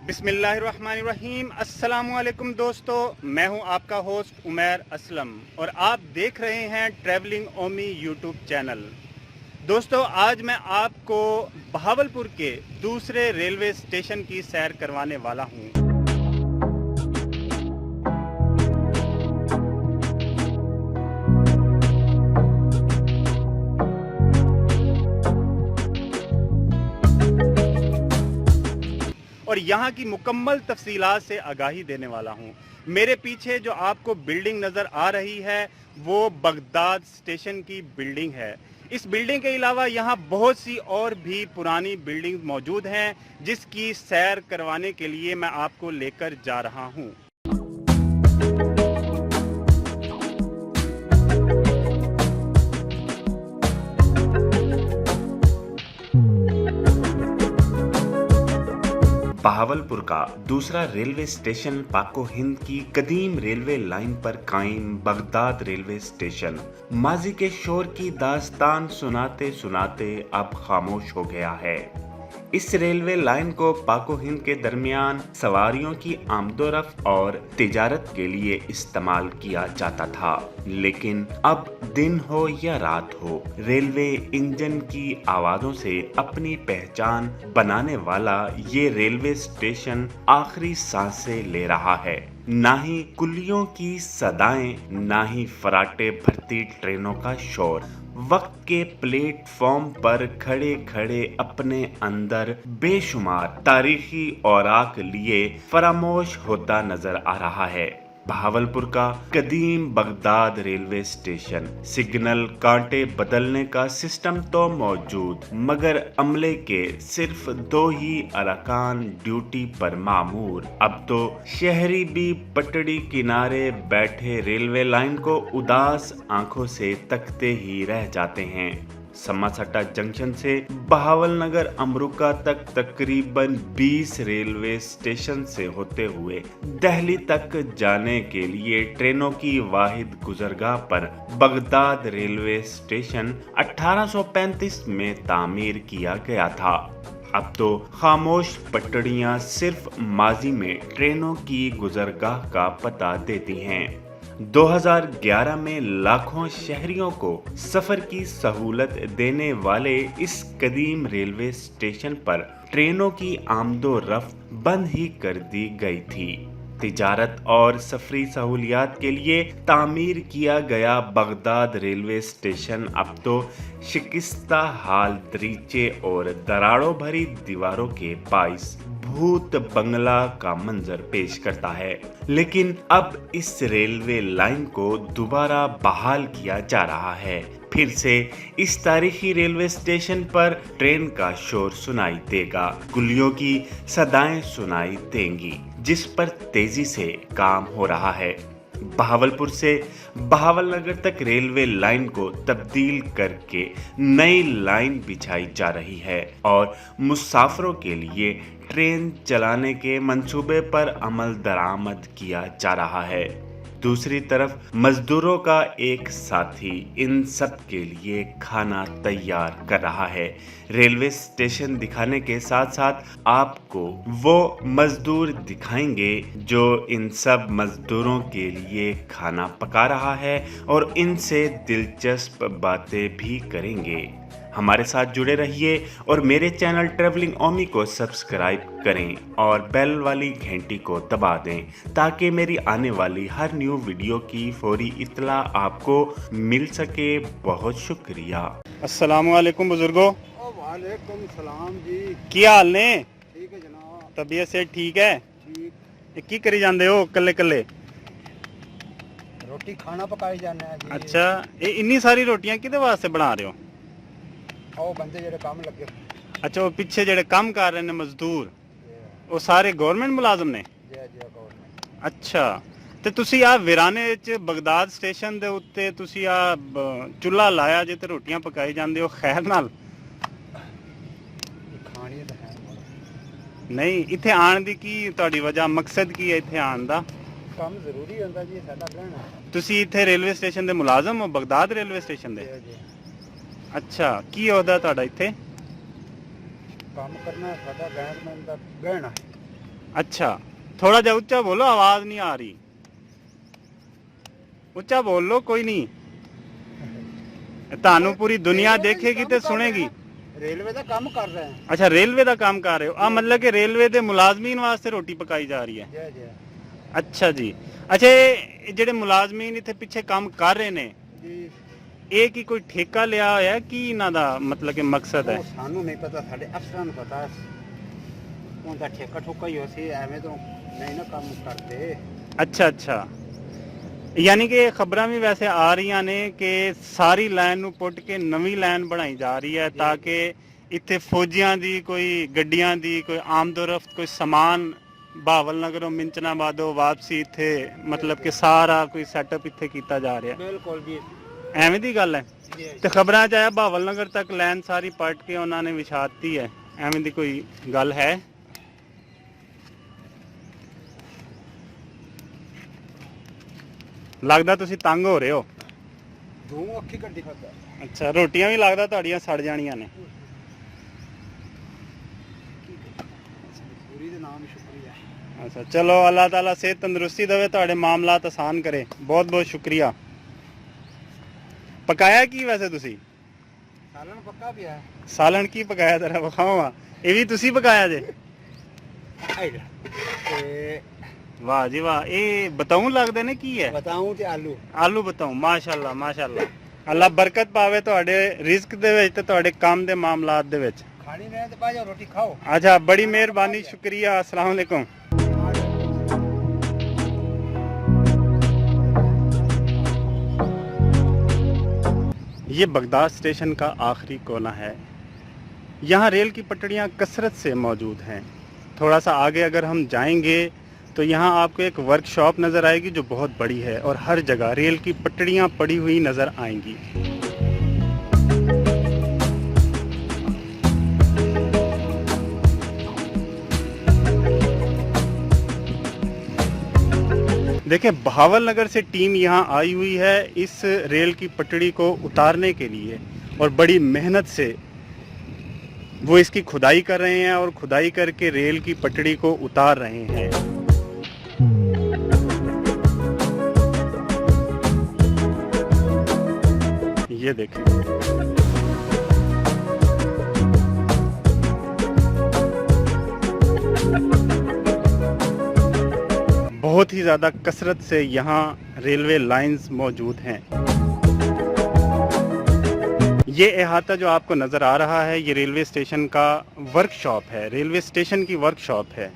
बिस्मिल्लाहिर्रहमानिर्रहीम। अस्सलामुअलैकुम दोस्तों, मैं हूं आपका होस्ट उमैर असलम और आप देख रहे हैं ट्रैवलिंग ओमी यूट्यूब चैनल। दोस्तों, आज मैं आपको बहावलपुर के दूसरे रेलवे स्टेशन की सैर करवाने वाला हूं। और यहाँ की मुकम्मल तफसीलात से आगाही देने वाला हूँ। मेरे पीछे जो आपको बिल्डिंग नज़र आ रही है वो बगदाद स्टेशन की बिल्डिंग है। इस बिल्डिंग के अलावा यहाँ बहुत सी और भी पुरानी बिल्डिंग मौजूद हैं जिसकी सैर करवाने के लिए मैं आपको लेकर जा रहा हूँ। बहावलपुर का दूसरा रेलवे स्टेशन पाको हिंद की कदीम रेलवे लाइन पर कायम बगदाद रेलवे स्टेशन माजी के शोर की दास्तान सुनाते सुनाते अब खामोश हो गया है। इस रेलवे लाइन को पाको हिंद के दरमियान सवारियों की आमदोरफ्त और तिजारत के लिए इस्तेमाल किया जाता था, लेकिन अब दिन हो या रात हो, रेलवे इंजन की आवाज़ों से अपनी पहचान बनाने वाला ये रेलवे स्टेशन आखिरी सांसें ले रहा है। ना ही कुलियों की सदाएं, ना ही फराटे भरती ट्रेनों का शोर वक्त के प्लेटफॉर्म पर खड़े खड़े अपने अंदर बेशुमार तारीखी औराक लिए फरामोश होता नजर आ रहा है। बहावलपुर का कदीम बगदाद रेलवे स्टेशन सिग्नल कांटे बदलने का सिस्टम तो मौजूद, मगर अमले के सिर्फ 2 ही अरकान ड्यूटी पर मामूर। अब तो शहरी भी पटड़ी किनारे बैठे रेलवे लाइन को उदास आंखों से तकते ही रह जाते हैं। समासट्टा जंक्शन से बहावलनगर अमरुका तक तकरीबन 20 रेलवे स्टेशन से होते हुए दिल्ली तक जाने के लिए ट्रेनों की वाहिद गुजरगाह पर बगदाद रेलवे स्टेशन 1835 में तामीर किया गया था। अब तो खामोश पटड़ियां सिर्फ माजी में ट्रेनों की गुजरगाह का पता देती हैं। 2011 में लाखों शहरियों को सफर की सहूलत देने वाले इस कदीम रेलवे स्टेशन पर ट्रेनों की आमदो रफ्त बंद ही कर दी गई थी। तिजारत और सफरी सहूलियात के लिए तामीर किया गया बगदाद रेलवे स्टेशन अब तो शिकस्ता हाल दरीचे और दरारों भरी दीवारों के बाइस भूत बंगला का मंजर पेश करता है। लेकिन अब इस रेलवे लाइन को दोबारा बहाल किया जा रहा है। फिर से इस तारीखी रेलवे स्टेशन पर ट्रेन का शोर सुनाई देगा, कुलियों की सदाएं सुनाई देंगी, जिस पर तेजी से काम हो रहा है। बहावलपुर से बहावलनगर तक रेलवे लाइन को तब्दील करके नई लाइन बिछाई जा रही है और मुसाफिरों के लिए ट्रेन चलाने के मंसूबे पर अमल दरामद किया जा रहा है। दूसरी तरफ मजदूरों का एक साथी इन सब के लिए खाना तैयार कर रहा है। रेलवे स्टेशन दिखाने के साथ साथ आपको वो मजदूर दिखाएंगे जो इन सब मजदूरों के लिए खाना पका रहा है और इनसे दिलचस्प बातें भी करेंगे। हमारे साथ जुड़े रहिए और मेरे चैनल ट्रैवलिंग ओमी को सब्सक्राइब करें और बेल वाली घंटी को दबा दें ताकि मेरी आने वाली हर न्यू वीडियो की फौरी इत्तला आपको मिल सके। बहुत शुक्रिया। अस्सलामु अलैकुम बुजुर्गो। वालेकुम सलाम जी। की हाल ने? ठीक है जनाब। तबीयत से ठीक है? ठीक। की करी जाते हो कल्ले कल्ले? रोटी खाना पकाई जाने है जी। अच्छा, ये इन्नी सारी रोटियां किहदे वास्ते बना रहे हो? ਉਹ ਬੰਦੇ ਜਿਹੜੇ ਕੰਮ ਲੱਗੇ। अच्छा, वो पिछे ਜਿਹੜੇ ਕੰਮ ਕਰ ਰਹੇ ਨੇ ਮਜ਼ਦੂਰ, ਉਹ ਸਾਰੇ ਗਵਰਨਮੈਂਟ ਮੁਲਾਜ਼ਮ ਨੇ? ਜੀ ਜੀ ਗਵਰਨਮੈਂਟ। ਅੱਛਾ, ਤੇ ਤੁਸੀਂ ਆ ਵਿਰਾਨੇ ਵਿੱਚ ਬਗਦਾਦ ਸਟੇਸ਼ਨ ਦੇ ਉੱਤੇ ਤੁਸੀਂ ਆ ਚੁੱਲ੍ਹਾ ਲਾਇਆ ਜੇ ਤੇ ਰੋਟੀਆਂ ਪਕਾਈ ਜਾਂਦੇ ਹੋ ਖੈਰ ਨਾਲ? ਖਾਣੀ ਤਾਂ ਹੈ ਨਹੀਂ, ਇੱਥੇ ਆਉਣ ਦੀ ਕੀ ਤੁਹਾਡੀ ਵਜ੍ਹਾ, ਮਕਸਦ ਕੀ ਹੈ ਇੱਥੇ ਆਉਣ ਦਾ? ਕੰਮ ਜ਼ਰੂਰੀ ਹੁੰਦਾ ਜੀ, ਸਾਡਾ ਰਹਿਣਾ। ਤੁਸੀਂ ਇੱਥੇ ਰੇਲਵੇ ਸਟੇਸ਼ਨ ਦੇ ਮੁਲਾਜ਼ਮ ਹੋ, ਬਗਦਾਦ ਰੇਲਵੇ ਸਟੇਸ਼ਨ ਦੇ? ਜੀ। ਅੱਛਾ, ਕੀ ਅਹੁਦਾ ਤੁਹਾਡਾ ਇੱਥੇ? ਕੰਮ ਕਰਨਾ ਸਾਡਾ ਗਵਰਨਮੈਂਟ ਦਾ ਗਹਿਣਾ ਹੈ। अच्छा, थोड़ा जा ऊंचा बोलो, आवाज नहीं आ रही। ऊंचा बोल लो, कोई नहीं। ਤੁਹਾਨੂੰ पूरी दुनिया देखेगी तो सुनेगी। ਰੇਲਵੇ ਦਾ ਕੰਮ ਕਰ ਰਹੇ ਹਾਂ। अच्छा, रेलवे ਦਾ ਕੰਮ ਕਰ ਰਹੇ ਹੋ। ਆ मतलब कि रेलवे ਦੇ ਮੁਲਾਜ਼ਮੀਨ ਵਾਸਤੇ ਰੋਟੀ ਪਕਾਈ ਜਾ ਰਹੀ ਹੈ। ਜੈ ਜੈ ਅੱਛਾ ਜੀ। ਅੱਛਾ, ਇਹ ਜਿਹੜੇ ਮੁਲਾਜ਼ਮੀਨ ਇੱਥੇ ਪਿੱਛੇ ਕੰਮ ਕਰ ਰਹੇ ਨੇ, ਜੀ। ਇਹ ਕੀ ਕੋਈ ਠੇਕਾ ਲਿਆ ਹੋਇਆ ਕੀ ਇਹਨਾਂ ਦਾ ਮਤਲਬ ਕਿ ਮਕਸਦ ਹੈ? ਉਹ ਸਾਨੂੰ ਨਹੀਂ ਪਤਾ, ਸਾਡੇ ਅਫਸਰਾਂ ਨੂੰ ਪਤਾ। ਉਹਦਾ ਠੇਕਾ ਠੁਕਾ ਹੀ ਹੋਸੀ, ਐਵੇਂ ਤੋਂ ਨਹੀਂ ਨਾ ਕੰਮ ਕਰਦੇ। ਅੱਛਾ ਅੱਛਾ, ਯਾਨੀ ਕਿ ਖਬਰਾਂ ਵੀ ਵੈਸੇ ਆ ਰਹੀਆਂ ਨੇ ਕਿ ਸਾਰੀ ਲਾਈਨ ਨੂੰ ਪੁੱਟ ਕੇ ਨਵੀਂ ਲਾਈਨ ਬਣਾਈ ਜਾ ਰਹੀ ਹੈ ਤਾਂ ਕਿ ਇੱਥੇ ਫੌਜੀਆਂ ਦੀ ਕੋਈ ਗੱਡੀਆਂ ਦੀ ਕੋਈ ਆਮਦੋਰਫਤ ਕੋਈ ਸਮਾਨ ਬਹਾਵਲ ਨਗਰੋਂ ਮਿੰਚਨਾਬਾਦੋਂ ਵਾਪਸੀ ਇੱਥੇ ਮਤਲਬ ਕਿ ਸਾਰਾ ਕੋਈ ਸੈਟਅਪ ਇੱਥੇ ਕੀਤਾ ਜਾ ਰਿਹਾ। ਬਿਲਕੁਲ ਜੀ। ਐਵੇਂ ਦੀ ਗੱਲ ਹੈ ਤੇ ਖਬਰਾਂ 'ਚ ਆਇਆ ਬਹਾਵਲ ਨਗਰ ਤੱਕ ਲਾਈਨ ਸਾਰੀ ਪੱਟ ਕੇ ਉਹਨਾਂ ਨੇ ਵਿਛਾਤੀ ਹੈ, ਐਵੇਂ ਦੀ ਕੋਈ ਗੱਲ ਹੈ? ਲੱਗਦਾ ਤੁਸੀਂ ਤੰਗ ਹੋ ਰਹੇ ਹੋ। ਦੋ ਅੱਖੀ ਗੱਡੀ ਖਾਦਾ। ਅੱਛਾ, ਰੋਟੀਆਂ ਵੀ ਲੱਗਦਾ ਤੁਹਾਡੀਆਂ ਸੜ ਜਾਣੀਆਂ ਨੇ। ਪੂਰੀ ਦੇ ਨਾਮ ਸ਼ੁਕਰੀਆ। ਅੱਛਾ, ਚਲੋ ਅੱਲਾਹ ਤਾਲਾ ਸਿਹਤ ਤੰਦਰੁਸਤੀ ਦੇਵੇ, ਤੁਹਾਡੇ ਮਾਮਲਾਤ ਆਸਾਨ ਕਰੇ। ਬਹੁਤ ਬਹੁਤ ਸ਼ੁਕਰੀਆ। ਪਕਾਇਆ ਕੀ ਵੈਸੇ ਤੁਸੀਂ? ਸਾਲਣ ਪੱਕਾ ਪਿਆ। ਸਾਲਣ ਕੀ ਪਕਾਇਆ ਜਰਾ ਵਿਖਾਓ। ਇਹ ਵੀ ਤੁਸੀਂ ਪਕਾਇਆ ਜੇ? ਤੇ ਵਾਹ ਜੀ ਵਾਹ, ਇਹ ਬਤਾਉਂ ਲੱਗਦੇ ਨੇ ਕੀ ਹੈ? ਬਤਾਉਂ ਤੇ ਆਲੂ। ਆਲੂ ਬਤਾਉਂ। ਮਾਸ਼ਾਅੱਲਾ ਮਾਸ਼ਾਅੱਲਾ, ਅੱਲਾ ਬਰਕਤ ਪਾਵੇ ਤੁਹਾਡੇ ਰਿਜ਼ਕ ਦੇ ਵਿੱਚ ਤੇ ਤੁਹਾਡੇ ਕੰਮ ਦੇ ਮਾਮਲਾਤ ਦੇ ਵਿੱਚ। ਖਾਣੀ ਨਹੀਂ ਤੇ ਭਾਜੋ ਰੋਟੀ ਖਾਓ। अच्छा, बड़ी मेहरबानी, शुक्रिया, अस्सलाम वालेकुम। ये बगदाद स्टेशन का आखिरी कोना है। यहाँ रेल की पटड़ियाँ कसरत से मौजूद हैं। थोड़ा सा आगे अगर हम जाएंगे तो यहाँ आपको एक वर्कशॉप नज़र आएगी जो बहुत बड़ी है और हर जगह रेल की पटड़ियाँ पड़ी हुई नज़र आएंगी। देखिए, बहावल नगर से टीम यहाँ आई हुई है इस रेल की पटड़ी को उतारने के लिए और बड़ी मेहनत से वो इसकी खुदाई कर रहे हैं और खुदाई करके रेल की पटड़ी को उतार रहे हैं। ये देखें, बहुत ही ज़्यादा कसरत से यहाँ रेलवे लाइंस मौजूद हैं। ये अहाता जो आपको नज़र आ रहा है ये रेलवे स्टेशन का वर्कशॉप है, रेलवे स्टेशन की वर्कशॉप है।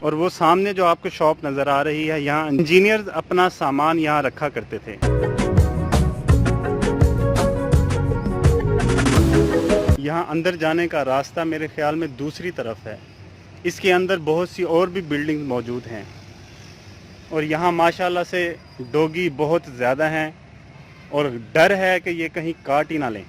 और वो सामने जो आपको शॉप नज़र आ रही है, यहाँ इंजीनियर्स अपना सामान यहाँ रखा करते थे। यहाँ अंदर जाने का रास्ता मेरे ख्याल में दूसरी तरफ है। इसके अंदर बहुत सी और भी बिल्डिंग मौजूद हैं और यहाँ माशाल्लाह से डॉगी बहुत ज़्यादा हैं और डर है कि ये कहीं काट ही ना लें।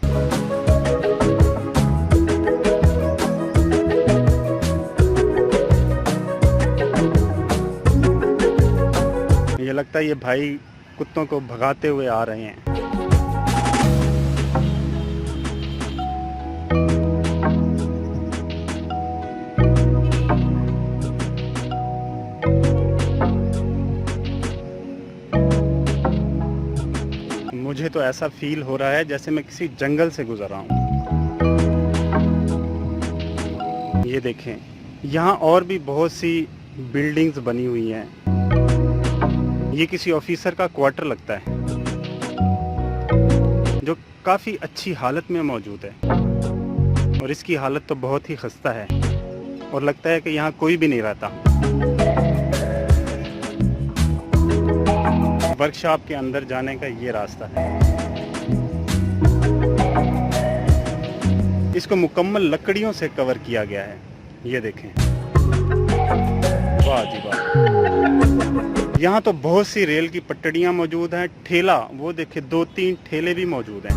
ये लगता है ये भाई कुत्तों को भगाते हुए आ रहे हैं। मुझे तो ऐसा फील हो रहा है जैसे मैं किसी जंगल से गुजर रहा हूँ। ये देखें, यहाँ और भी बहुत सी बिल्डिंग्स बनी हुई हैं। ये किसी ऑफिसर का क्वार्टर लगता है जो काफ़ी अच्छी हालत में मौजूद है और इसकी हालत तो बहुत ही खस्ता है और लगता है कि यहाँ कोई भी नहीं रहता। वर्कशॉप के अंदर जाने का ये रास्ता है। इसको मुकम्मल लकड़ियों से कवर किया गया है। ये देखें, वाह जी वाह। यहाँ तो बहुत सी रेल की पटड़ियाँ मौजूद हैं। ठेला, वो देखें, 2-3 ठेले भी मौजूद हैं।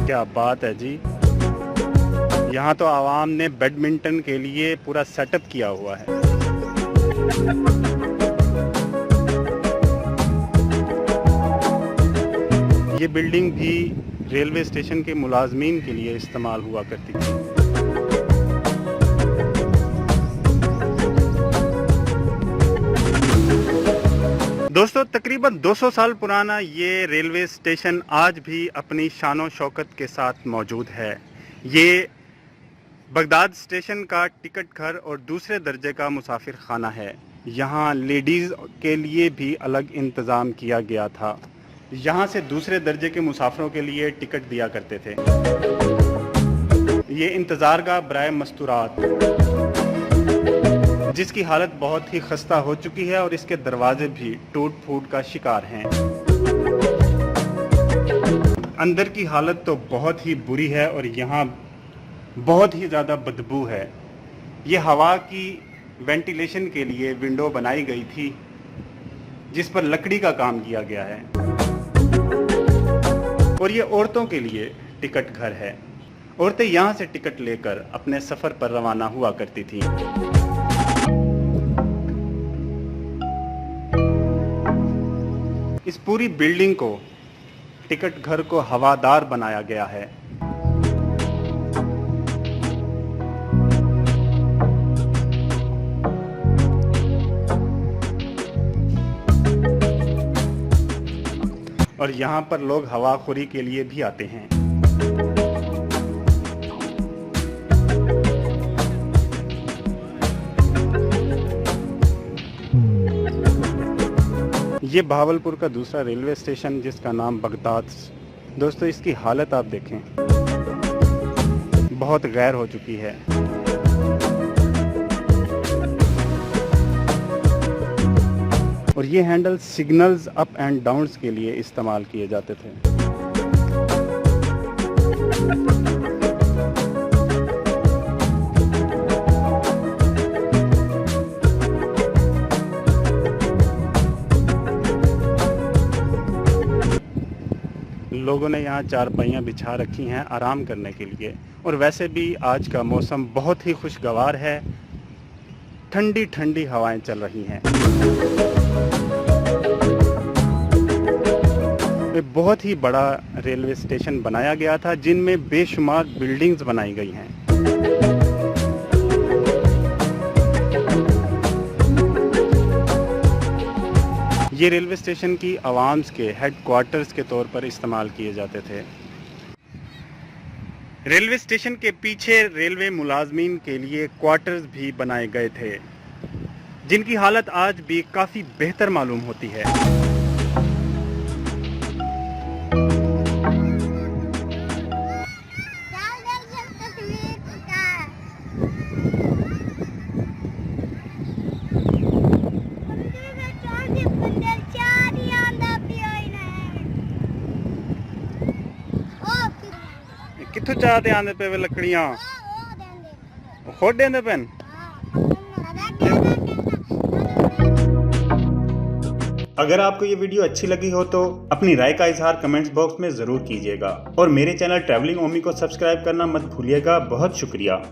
क्या बात है जी। यहाँ तो आवाम ने बैडमिंटन के लिए पूरा सेटअप किया हुआ है। ये बिल्डिंग भी रेलवे स्टेशन के मुलाजमीन के लिए इस्तेमाल हुआ करती थी। दोस्तों, तकरीबन 200 साल पुराना ये रेलवे स्टेशन आज भी अपनी शान और शौकत के साथ मौजूद है। ये बगदाद स्टेशन का टिकट घर और दूसरे दर्जे का मुसाफिर खाना है। यहाँ लेडीज़ के लिए भी अलग इंतज़ाम किया गया था। यहाँ से दूसरे दर्जे के मुसाफिरों के लिए टिकट दिया करते थे। ये इंतज़ारगाह बराए मस्तूरात, जिसकी हालत बहुत ही खस्ता हो चुकी है और इसके दरवाजे भी टूट फूट का शिकार हैं। अंदर की हालत तो बहुत ही बुरी है और यहाँ बहुत ही ज़्यादा बदबू है। ये हवा की वेंटिलेशन के लिए विंडो बनाई गई थी, जिस पर लकड़ी का काम किया गया है। और ये औरतों के लिए टिकट घर है। औरतें यहाँ से टिकट लेकर अपने सफ़र पर रवाना हुआ करती थीं। इस पूरी बिल्डिंग को, टिकट घर को हवादार बनाया गया है। और यहाँ पर लोग हवाखोरी के लिए भी आते हैं। ये भावलपुर का दूसरा रेलवे स्टेशन, जिसका नाम बगदाद। दोस्तों, इसकी हालत आप देखें, बहुत गैर हो चुकी है। और ये handle signals up and downs के लिए इस्तेमाल किए जाते थे। लोगों ने यहाँ चारपाइयाँ बिछा रखी हैं आराम करने के लिए। और वैसे भी आज का मौसम बहुत ही खुशगवार है, ठंडी ठंडी हवाएं चल रही हैं। एक बहुत ही बड़ा रेलवे स्टेशन बनाया गया था, जिनमें बेशुमार बिल्डिंग्स बनाई गई हैं। ये रेलवे स्टेशन की आवाम्स के हेडक्वार्टर्स के तौर पर इस्तेमाल किए जाते थे। रेलवे स्टेशन के पीछे रेलवे मुलाजमीन के लिए क्वार्टर्स भी बनाए गए थे, जिनकी हालत आज भी काफ़ी बेहतर मालूम होती है। कित्थों चाहते आंदे पे वे लकड़ियां खुद देंदे पेन। अगर आपको ये वीडियो अच्छी लगी हो तो अपनी राय का इजहार कमेंट्स बॉक्स में जरूर कीजिएगा और मेरे चैनल ट्रैवलिंग ओमी को सब्सक्राइब करना मत भूलिएगा। बहुत शुक्रिया।